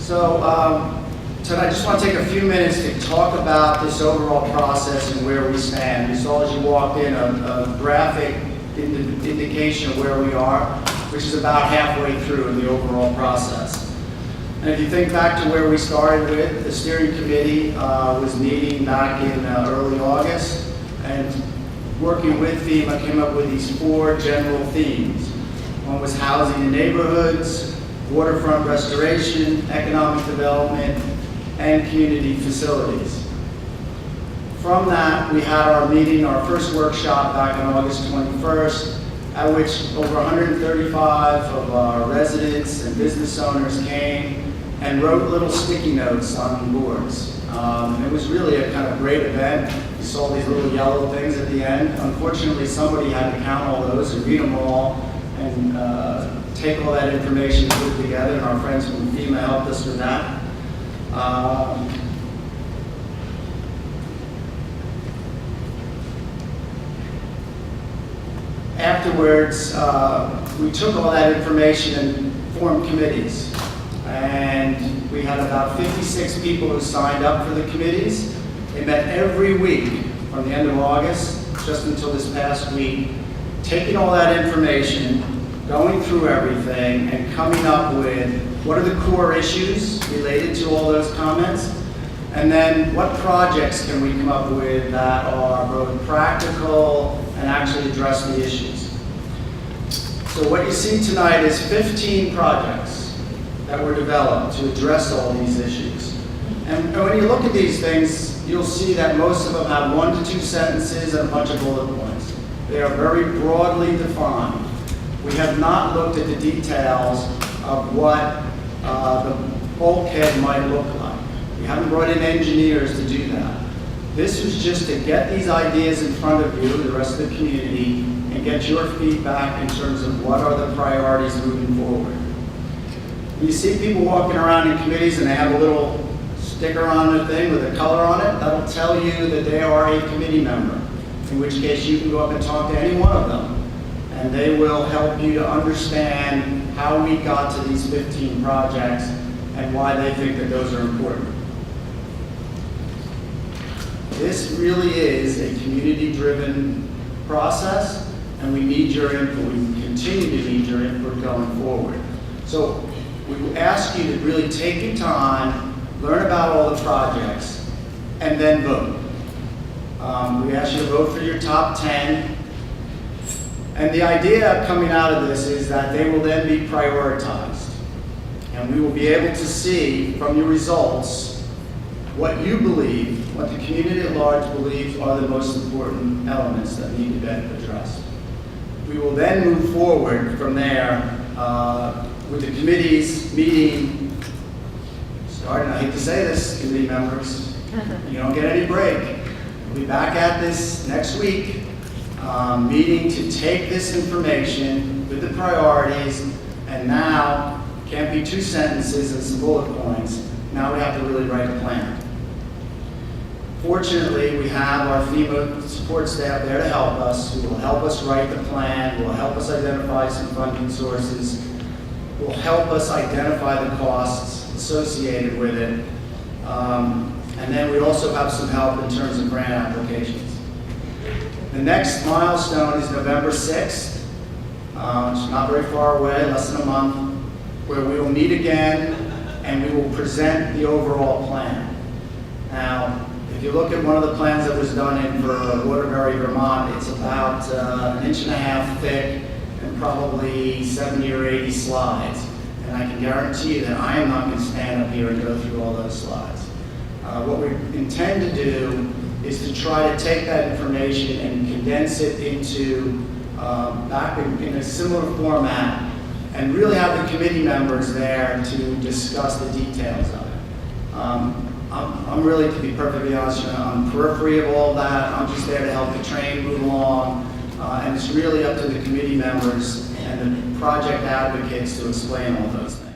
Tonight I just want to take a few minutes to talk about this overall process and where we stand. You saw as you walked in a graphic indication of where we are, which is about halfway through in the overall process. And if you think back to where we started with, the steering committee was meeting back in early August, and working with FEMA came up with these 4 general themes. One was housing in neighborhoods, waterfront restoration, economic development, and community facilities. From that, we had our meeting, our first workshop back on August 21st, at which over 135 of our residents and business owners came and wrote little sticky notes on boards. It was really a kind of great event. You saw these little yellow things at the end. Unfortunately, somebody had to count all those and read them all and take all that information and put it together, and our friends from FEMA helped us with that. Afterwards, we took all that information and formed committees. And we had about 56 people who signed up for the committees. They met every week from the end of August just until this past week, taking all that information, going through everything, and coming up with what are the core issues related to all those comments, and then what projects can we come up with that are both practical and actually address the issues. So what you see tonight is 15 projects that were developed to address all these issues. And when you look at these things, you'll see that most of them have 1 to 2 sentences and a bunch of bullet points. They are very broadly defined. We have not looked at the details of what the bulkhead might look like. We haven't brought in engineers to do that. This was just to get these ideas in front of you, the rest of the community, and get your feedback in terms of what are the priorities moving forward. You see people walking around in committees and they have a little sticker on their thing with a color on it. That'll tell you that they are a committee member, in which case you can go up and talk to any one of them, and they will help you to understand how we got to these 15 projects and why they think that those are important. This really is a community-driven process, and we need your input. We continue to need your input going forward. So we ask you to really take your time, learn about all the projects, and then vote. We ask you to vote for your top 10. And the idea coming out of this is that they will then be prioritized. And we will be able to see from your results what you believe, what the community at large believes are the most important elements that need to be addressed. We will then move forward from there with the committees meeting, starting, I hate to say this, committee members, you don't get any break. We'll be back at this next week, meeting to take this information with the priorities, and now, can't be 2 sentences and some bullet points, now we have to really write a plan. Fortunately, we have our FEMA support staff there to help us, who will help us write the plan, will help us identify some funding sources, will help us identify the costs associated with it. And then we also have some help in terms of grant applications. The next milestone is November 6th. It's not very far away, less than a month, where we will meet again and we will present the overall plan. Now, if you look at one of the plans that was done for Waterbury, Vermont, it's about 1.5 inches thick and probably 70 or 80 slides. And I can guarantee you that I am not going to stand up here and go through all those slides. What we intend to do is to try to take that information and condense it into back in a similar format, and really have the committee members there to discuss the details of it. I'm really, to be perfectly honest, on the periphery of all that. I'm just there to help the train move along, and it's really up to the committee members and the project advocates to explain all those things.